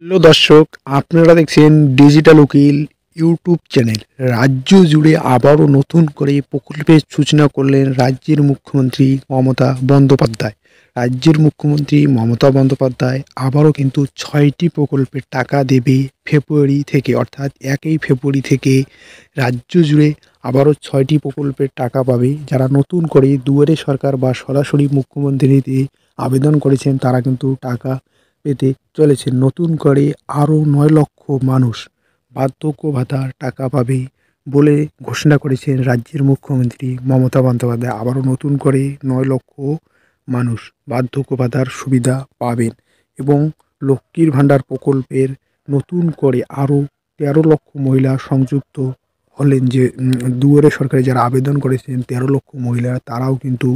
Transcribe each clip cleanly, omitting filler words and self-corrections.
Hello দর্শক, আপনারা দেখছেন ডিজিটাল উকিল ইউটিউব চ্যানেল। রাজ্য জুড়ে আবারও নতুন করে প্রকল্পের সূচনা করলেন রাজ্যের মুখ্যমন্ত্রী মমতা বন্দ্যোপাধ্যায়। রাজ্যের মুখ্যমন্ত্রী মমতা বন্দ্যোপাধ্যায় আবারও কিন্তু ৬টি প্রকল্পের টাকা দেবে ফেব্রুয়ারি থেকে, অর্থাৎ ১ ফেব্রুয়ারি থেকে রাজ্য জুড়ে আবারও ৬টি প্রকল্পের টাকা পাবে। যারা নতুন করে দুয়ারে সরকার বা সরাসরি মুখ্যমন্ত্রীতে আবেদন করেছেন তারা কিন্তু টাকা পেতে চলেছে। নতুন করে আরও ৯ লক্ষ মানুষ বার্ধক্য ভাতার টাকা পাবে বলে ঘোষণা করেছেন রাজ্যের মুখ্যমন্ত্রী মমতা বন্দ্যোপাধ্যায়। আবারও নতুন করে ৯ লক্ষ মানুষ বার্ধক্য ভাতার সুবিধা পাবেন এবং লক্ষ্মীর ভাণ্ডার প্রকল্পের নতুন করে আরও ১৩ লক্ষ মহিলা সংযুক্ত হলেন। যে দুয়ারে সরকারে যারা আবেদন করেছেন ১৩ লক্ষ মহিলা, তারাও কিন্তু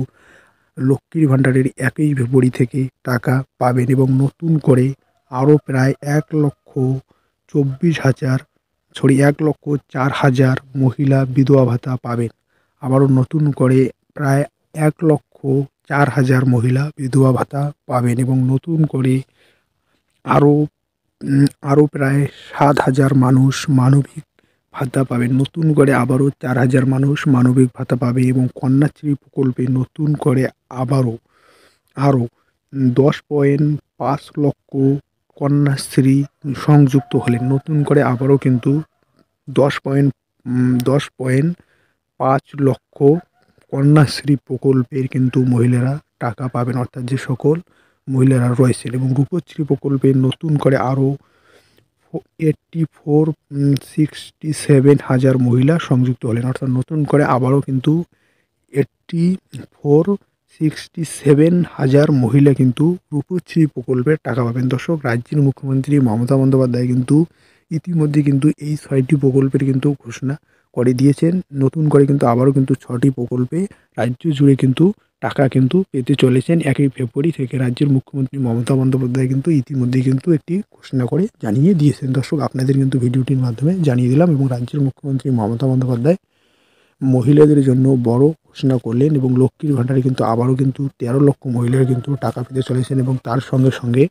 লক্ষ্মীর ভাণ্ডারের ১ ফেব্রুয়ারি থেকে টাকা পাবেন এবং নতুন করে আরও প্রায় ১,২৪,০০০ মহিলা বিধবা ভাতা পাবেন। আবারও নতুন করে প্রায় ১,০৪,০০০ মহিলা বিধবা ভাতা পাবেন এবং নতুন করে আরও প্রায় ৭,০০০ মানুষ মানবিক ভাতা পাবেন। নতুন করে আবারও ৪,০০০ মানুষ মানবিক ভাতা পাবে এবং কন্যাশ্রী প্রকল্পে নতুন করে আরও ১০.৫ লক্ষ কন্যাশ্রী সংযুক্ত হলেন। নতুন করে আবারও কিন্তু ১০.৫ লক্ষ কন্যাশ্রী প্রকল্পের কিন্তু মহিলারা টাকা পাবেন, অর্থাৎ যে সকল মহিলারা রয়েছেন। এবং রূপশ্রী প্রকল্পে নতুন করে আরও 67,000 মহিলা সংযুক্ত হলেন, অর্থাৎ নতুন করে আবারও কিন্তু 67,000 মহিলা কিন্তু রূপশ্রী প্রকল্পের টাকা পাবেন। দর্শক, রাজ্যের মুখ্যমন্ত্রী মমতা বন্দ্যোপাধ্যায় কিন্তু ইতিমধ্যে কিন্তু এই ৬টি প্রকল্পের কিন্তু ঘোষণা করে দিয়েছেন। নতুন করে কিন্তু আবারও কিন্তু ৬টি প্রকল্পে রাজ্য জুড়ে কিন্তু টাকা কিন্তু পেতে চলেছেন ১ ফেব্রুয়ারি থেকে। রাজ্যের মুখ্যমন্ত্রী মমতা বন্দ্যোপাধ্যায় কিন্তু ইতিমধ্যেই কিন্তু একটি ঘোষণা করে জানিয়ে দিয়েছেন। দর্শক, আপনাদের কিন্তু ভিডিওটির মাধ্যমে জানিয়ে দিলাম এবং রাজ্যের মুখ্যমন্ত্রী মমতা বন্দ্যোপাধ্যায় মহিলাদের জন্য বড় ঘোষণা করলেন এবং লক্ষ্মীর ভাণ্ডারে কিন্তু আবারও কিন্তু ১৩ লক্ষ মহিলারা কিন্তু টাকা পেতে চলেছেন এবং তার সঙ্গে সঙ্গে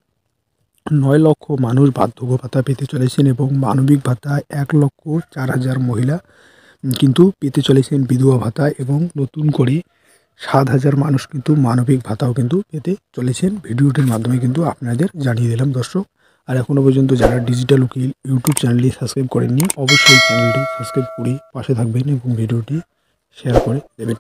৯ লক্ষ মানুষ বার্ধক্য ভাতা পেতে চলেছেন এবং মানবিক ভাতা ১,০৪,০০০ মহিলা কিন্তু পেতে চলেছেন বিধবা ভাতা এবং নতুন করে ৭,০০০ মানুষ কিন্তু মানবিক ভাতাও কিন্তু পেতে চলেছেন। ভিডিওটির মাধ্যমে কিন্তু আপনাদের জানিয়ে দিলাম। দর্শক, আর এখনও পর্যন্ত যারা ডিজিটাল উকিল ইউটিউব চ্যানেলটি সাবস্ক্রাইব করেননি, অবশ্যই চ্যানেলটি সাবস্ক্রাইব করে পাশে থাকবেন এবং ভিডিওটি শেয়ার করে দেবেন।